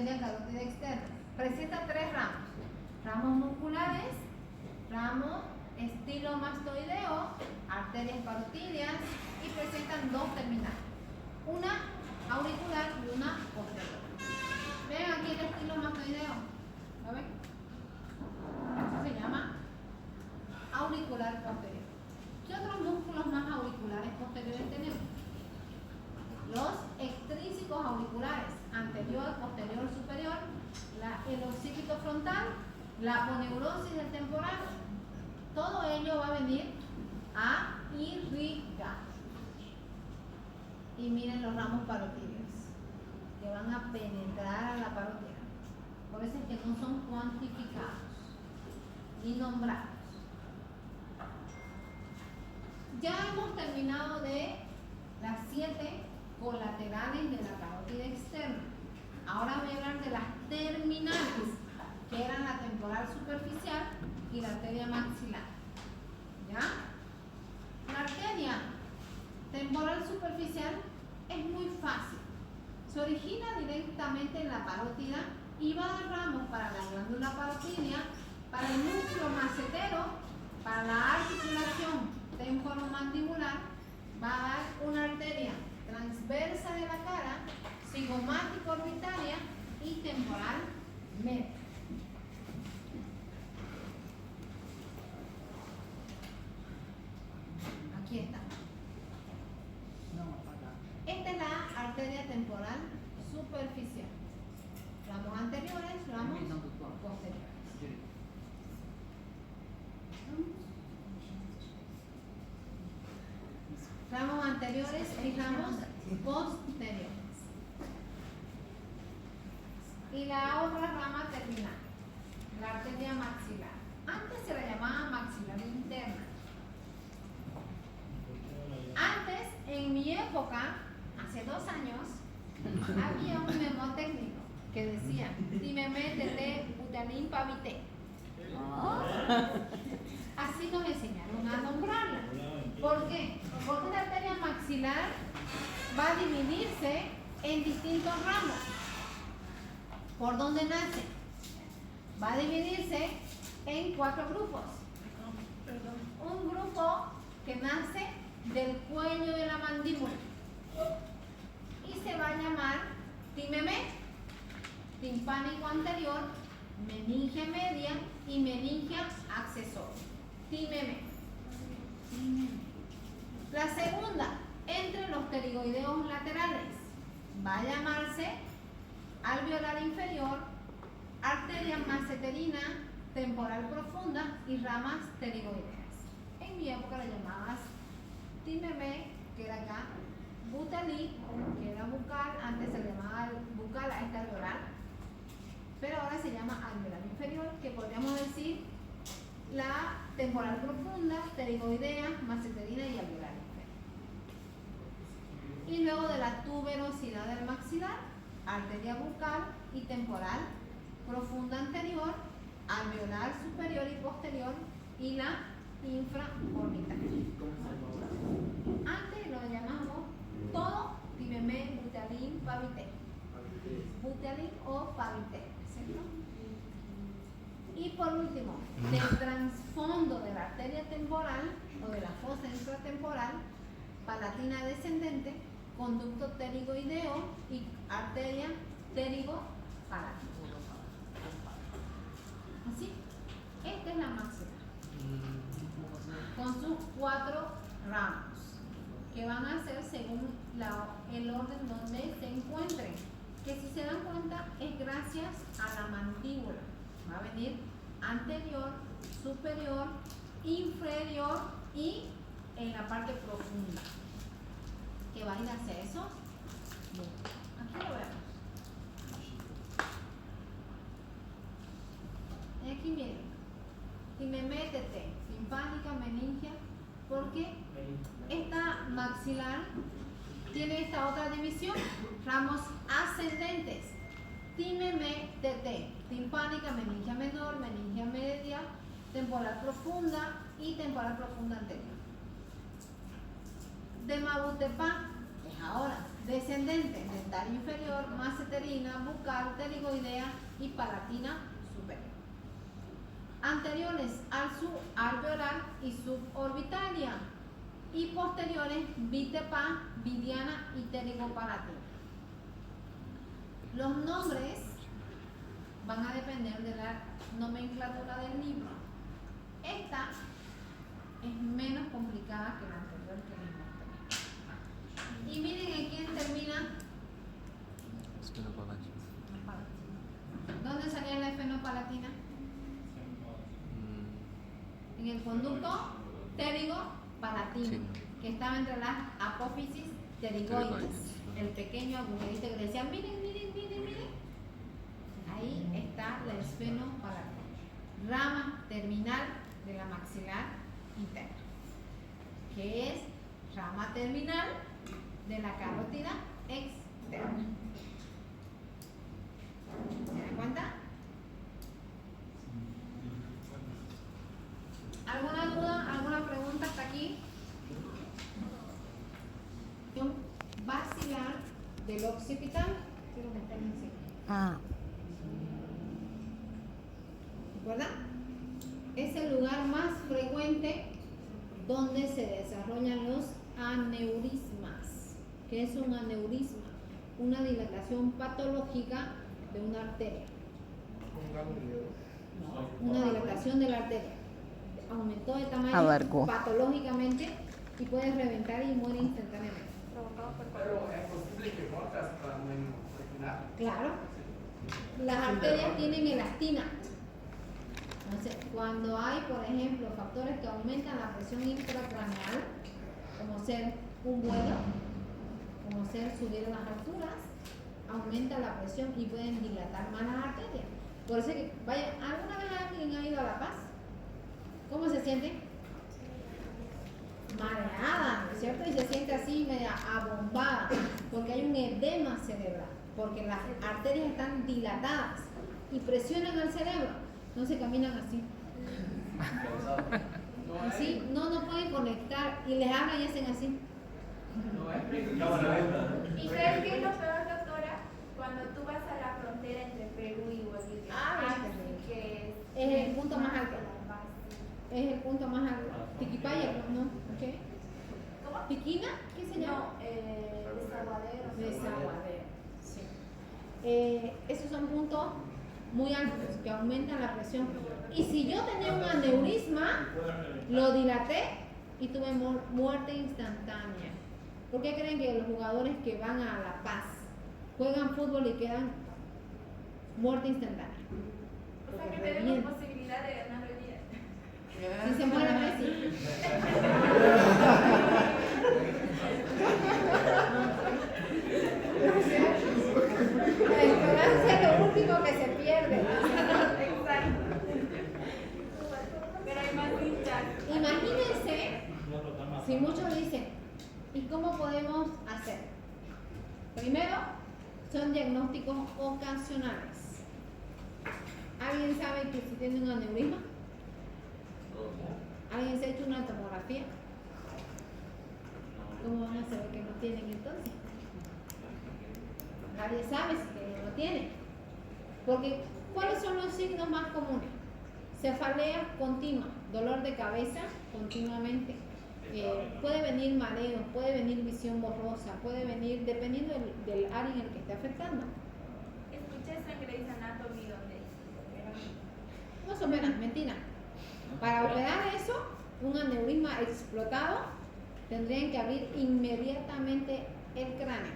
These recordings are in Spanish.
arteria carótida externa. Presenta 3 ramos. Ramos musculares, ramo estilomastoideo, arterias parotidias y presentan 2 terminales. Una auricular y una posterior. Vean aquí el estilomastoideo. ¿Lo ven? Eso se llama auricular posterior. ¿Qué otros músculos más auriculares posteriores tenemos? Los extrínsecos auriculares, anterior, posterior, superior, el occipito frontal, la aponeurosis del temporal. Todo ello va a venir a irrigar. Y miren los ramos parotidios, que van a penetrar a la parótida. Por eso es que no son cuantificados ni nombrados. Ya hemos terminado de las 7 colaterales de la carótida externa. Ahora voy a hablar de las terminales, que eran la temporal superficial y la arteria maxilar. ¿Ya? La arteria temporal superficial es muy fácil. Se origina directamente en la parótida y va a dar ramos para la glándula parotidia, para el músculo macetero, para la articulación temporomandibular. Va a dar una arteria transversa de la cara, cigomático orbitaria y temporal media. Aquí está. Esta es la arteria temporal superficial. Ramos anteriores, ramos posteriores. Ramos anteriores y ramos posteriores. Y la otra rama terminal, la arteria maxilar. Antes se la llamaba maxilar interna. Antes, en mi época, hace 2 años, había un mnemotécnico que decía Timemé, Butalín, Pavité. Así nos enseñaron a nombrarla. ¿Por qué? Porque la arteria maxilar va a dividirse en distintos ramos. ¿Por dónde nace? Va a dividirse en 4 grupos. Un grupo que nace del cuello de la mandíbula y se va a llamar Timemé, timpánico anterior, meningia media y meningia accesoria. Timemé. La segunda, entre los pterigoideos laterales, va a llamarse alveolar inferior, arteria maceterina, temporal profunda y ramas pterigoideas. En mi época la llamabas Timemé, que era acá, Butalí, que era bucal, antes se le llamaba bucal a esta alveolar, pero ahora se llama alveolar inferior, que podríamos decir la temporal profunda, pterigoidea, maceterina y alveolar inferior. Y luego de la tuberosidad del maxilar, arteria bucal y temporal profunda anterior, alveolar superior y posterior y la infraorbital. Antes lo llamamos todo Timemé, Butalín, Pavité. Butalín o Pavité, ¿cierto? Y por último, del transfondo de la arteria temporal o de la fosa infratemporal, palatina descendente, conducto pterigoideo y arteria pterigopalatina. Así, esta es la maxilar, con sus 4 ramos, que van a ser según el orden donde se encuentren, que si se dan cuenta es gracias a la mandíbula. Va a venir anterior, superior, inferior y en la parte profunda, que va a ir hacia esos. Aquí lo vemos. Y aquí miren, Timemé, timpánica, meningia, porque esta maxilar tiene esta otra división, ramos ascendentes. Timemé, timpánica, meningia menor, meningia media, temporal profunda y temporal profunda anterior. De Mabutepá es ahora, descendentes, dentaria inferior, masseterina, bucal, pterigoidea y palatina superior. Anteriores al subalveolar y suborbitaria y posteriores bitepa, vidiana y pterigopalatina. Los nombres van a depender de la nomenclatura del libro. Esta es menos complicada que la anterior que vimos. Y miren en quién termina. ¿Dónde salía la esfenopalatina? En el conducto pterigopalatino, que estaba entre las apófisis pterigoides, el pequeño agujerito que decía, miren. Ahí está la esfenopalatina, rama terminal de la maxilar interna, que es rama terminal de la carótida externa. ¿Se dan cuenta? ¿Alguna duda? ¿Alguna pregunta hasta aquí? Basilar del occipital. Quiero meterme encima. ¿Recuerdan? Es el lugar más frecuente donde se desarrollan los aneurismas. ¿Qué es un aneurisma? Una dilatación patológica de una arteria. Una dilatación de la arteria. Aumentó de tamaño patológicamente y puede reventar y muere instantáneamente. Pero es posible que muerta hasta regional. Claro. Las arterias tienen elastina. Entonces, cuando hay, por ejemplo, factores que aumentan la presión intracraneal, como ser un vuelo, como ser subir a las alturas, aumenta la presión y pueden dilatar más las arterias. Por eso que, vaya, ¿alguna vez alguien ha ido a La Paz? ¿Cómo se siente? Mareada, ¿no es cierto? Y se siente así media abombada, porque hay un edema cerebral, porque las arterias están dilatadas y presionan al cerebro. Entonces caminan así. Así, no pueden conectar y les hablan y hacen así. ¿Y sabes qué es lo peor, doctora? Cuando tú vas a la frontera entre Perú y Bolivia. Que es el punto más alto. Es el punto más alto. Tiquipaya, ¿no? ¿Qué? ¿Cómo? ¿Piquina? ¿Qué se llama? No, desaguadero. Desaguadero, sí. Esos son puntos muy altos que aumentan la presión. Y si yo tenía un aneurisma, lo dilaté y tuve muerte instantánea. ¿Por qué creen que los jugadores que van a La Paz juegan fútbol y quedan muerte instantánea? O sea que tenemos posibilidad de ganar el día. Si se muere Messi. La esperanza es lo último que se pierde. Exacto. Pero hay más hinchas. Imagínense si muchos dicen, ¿y cómo podemos hacer? Primero, son diagnósticos ocasionales. ¿Alguien sabe que si tiene un aneurisma? ¿Alguien se ha hecho una tomografía? ¿Cómo van a saber que no tienen entonces? Nadie sabe si lo tiene. Porque, ¿cuáles son los signos más comunes? Cefalea continua, dolor de cabeza continuamente. Puede venir mareo, puede venir visión borrosa, puede venir, dependiendo del área en el que esté afectando. Escuché eso en Grey's Anatomy donde Más o menos, mentira. Para operar eso, un aneurisma explotado, tendrían que abrir inmediatamente el cráneo.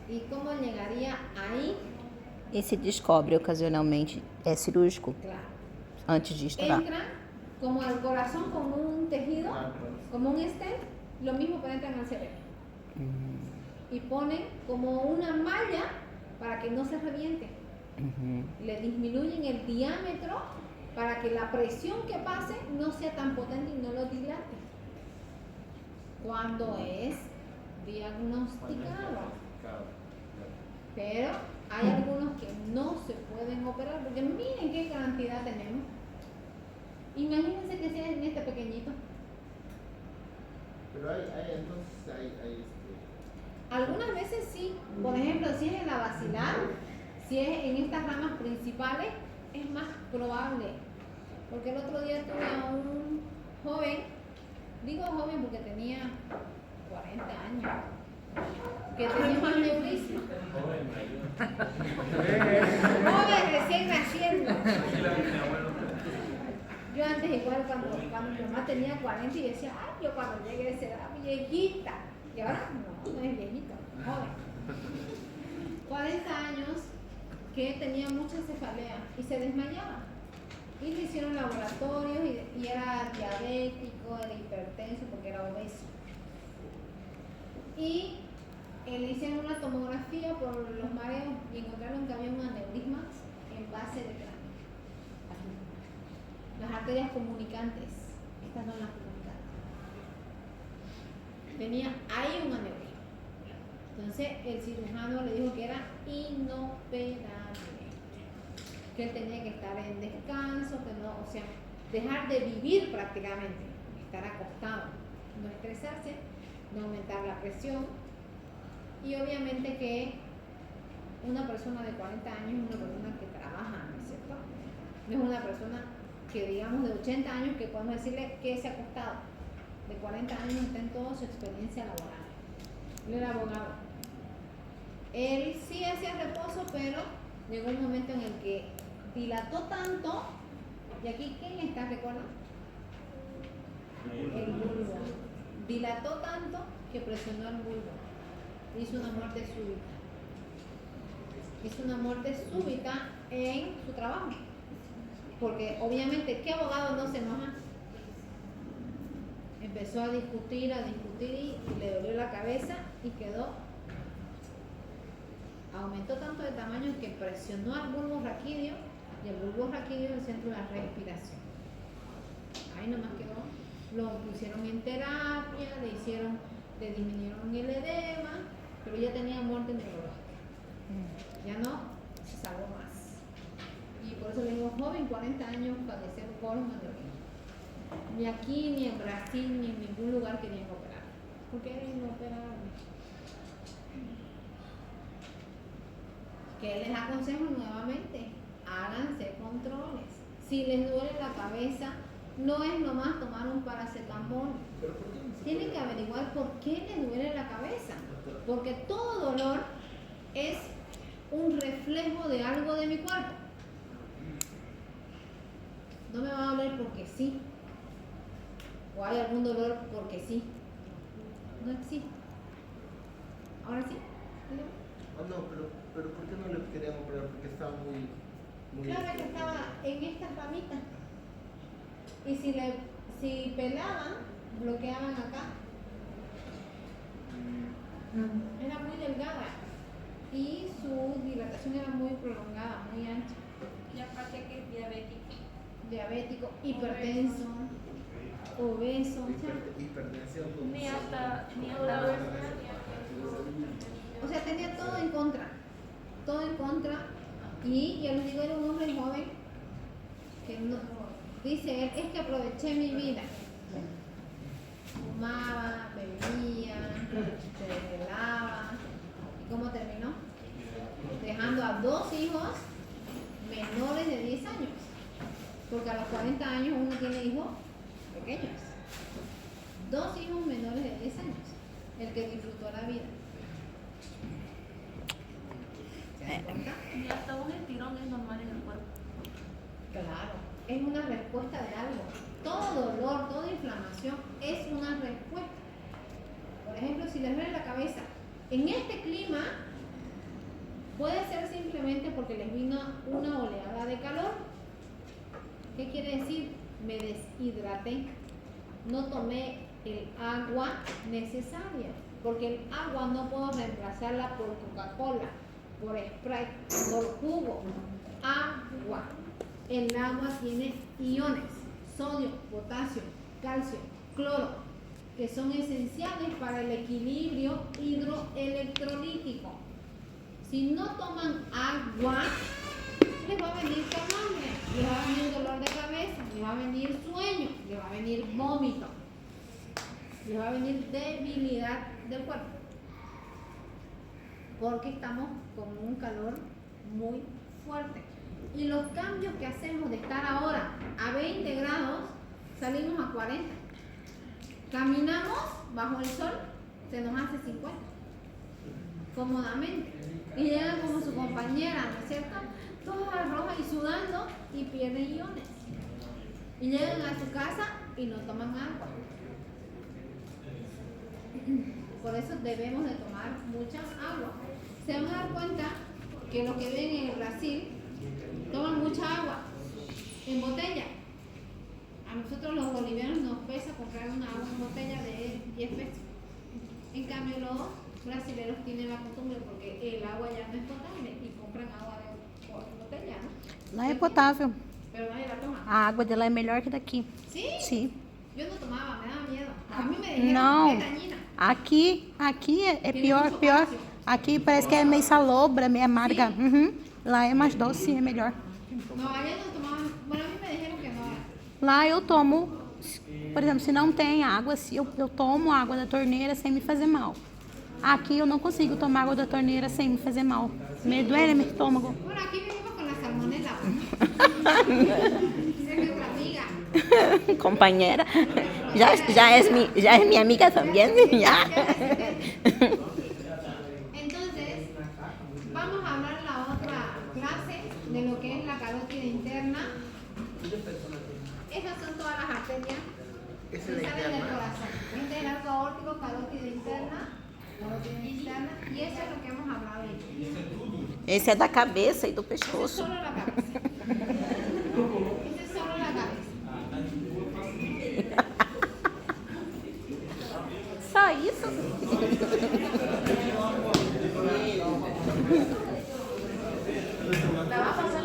¿Y cómo llegaría ahí? E se descobre ocasionalmente, é cirúrgico? Claro. Antes de estourar? Entra como el corazón, como un tejido, como un stent, lo mismo que entra en el cerebro. Y ponen como una malla para que no se reviente. Le disminuyen el diámetro para que la presión que pase no sea tan potente y no lo dilate. Cuando es diagnosticado. Pero hay algunos que no se pueden operar, porque miren qué cantidad tenemos. Imagínense que sea en este pequeñito. Pero hay Algunas veces sí. Por ejemplo, si es en la basilar, si es en estas ramas principales, es más probable. Porque el otro día tuve a un joven, digo joven porque tenía 40 años, que tenía un aneurisma. Joven recién naciendo. Yo antes igual cuando mi mamá tenía 40 y decía, ay, yo cuando llegue a esa edad, viejita. Y ahora no es viejito, joven. 40 años que tenía mucha cefalea y se desmayaba. Y le hicieron laboratorios y era diabético, era hipertenso porque era obeso. Y le hicieron una tomografía por los mareos y encontraron que había un aneurisma en base de cráneo. Aquí. Las arterias comunicantes, estas son las comunicantes. Tenía ahí un aneurisma. Entonces el cirujano le dijo que era inoperable, que él tenía que estar en descanso, que no, o sea, dejar de vivir prácticamente, estar acostado, no estresarse, no aumentar la presión. Y obviamente que una persona de 40 años es una persona que trabaja, ¿no es cierto? No es una persona que digamos de 80 años que podemos decirle que se ha acostado. De 40 años está en toda su experiencia laboral. Él era abogado. Él sí hacía reposo, pero llegó un momento en el que dilató tanto, y aquí ¿quién está? ¿Recuerdan? El bulbo. Dilató tanto que presionó el bulbo. Hizo una muerte súbita. Hizo una muerte súbita en su trabajo. Porque obviamente, ¿qué abogado no se enoja? Empezó a discutir y le dolió la cabeza y quedó. Aumentó tanto de tamaño que presionó al bulbo raquídeo y el bulbo raquídeo es el centro de la respiración. Ahí nomás quedó. Lo pusieron en terapia, le disminuyeron el edema, pero ya tenía muerte neurológica. Ya no se salvó más. Y por eso le digo, joven, 40 años, padecer por un aneurisma. Ni aquí, ni en Brasil, ni en ningún lugar querían operar. Porque era inoperable. Que les aconsejo nuevamente, háganse controles. Si les duele la cabeza, no es nomás tomar un paracetamol. Tienen que averiguar por qué les duele la cabeza. Porque todo dolor es un reflejo de algo de mi cuerpo. No me va a doler porque sí. O hay algún dolor porque sí. No existe. Ahora sí. Oh, no, pero ¿por qué no le querían operar? Porque estaba muy Claro que estaba en estas ramitas. Y si pelaban, bloqueaban acá. Era muy delgada. Y su dilatación era muy prolongada, muy ancha. Y aparte que es Diabético, hipertenso, obeso. hipertensión. ni hasta O sea, tenía todo en contra. Todo en contra. Y yo les digo, era un hombre joven que no, dice él, es que aproveché mi vida. Fumaba, bebía, se desvelaba. ¿Y cómo terminó? Dejando a 2 hijos menores de 10 años. Porque a los 40 años uno tiene hijos pequeños. 2 hijos menores de 10 años. El que disfrutó la vida. ¿Se dan cuenta? Y hasta un estirón es normal en el cuerpo. Claro, es una respuesta de algo. Todo dolor, toda inflamación es una respuesta. Por ejemplo, si les duele la cabeza, en este clima puede ser simplemente porque les vino una oleada de calor. ¿Qué quiere decir? Me deshidraté. No tomé el agua necesaria, porque el agua no puedo reemplazarla por Coca-Cola, por Sprite, por jugo. Agua. El agua tiene iones, sodio, potasio, calcio, cloro, que son esenciales para el equilibrio hidroelectrolítico. Si no toman agua, les va a venir calambres, les va a venir dolor de cabeza, les va a venir sueño, les va a venir vómito, les va a venir debilidad del cuerpo. porque estamos con un calor muy fuerte. Y los cambios que hacemos de estar ahora a 20 grados, salimos a 40. Caminamos bajo el sol, se nos hace 50, cómodamente. Y llegan como su compañera, ¿no es cierto? Todas rojas y sudando y pierden iones. Y llegan a su casa y no toman agua. Por eso debemos de tomar mucha agua. Se van a dar cuenta que los que viven en el Brasil toman mucha agua en botella. A nosotros los bolivianos nos pesa comprar una agua en botella de 10 pesos. En cambio los brasileños tienen la costumbre porque el agua ya no es potable y compran agua de botella, ¿no? Lá é potável. Pero nadie la toma. A água dela é melhor que daqui. ¿Sí? Sim. Yo no tomaba, me daba miedo. A mí me dijeron Não. que es dañina. Aqui é Tem pior, muito pior. cálcio. Aqui parece que é meio salobra, meio amarga. Uhum. Lá é mais doce, é melhor. No, allá no tomaban. Bueno, a mí me dijeron que no era. Lá eu tomo, por exemplo, se não tem água, se eu tomo água da torneira sem me fazer mal. Aqui eu não consigo tomar água da torneira sem me fazer mal. Me duele meu estômago. Bueno, aquí vivimos con la salmonela. Es nuestra amiga. Compañera, já é minha amiga também. Já. Entonces, vamos a hablar la otra clase de lo que es la carótida interna. Esas son todas las arterias que Esa es la salen del interna. corazón. Este es el arco aórtico, carótida interna, y eso es lo que hemos hablado hoy. Esse é da cabeça e do Eso es pescoço. solo la cabeza. Eso es solo la cabeza. Só isso? La va a pasar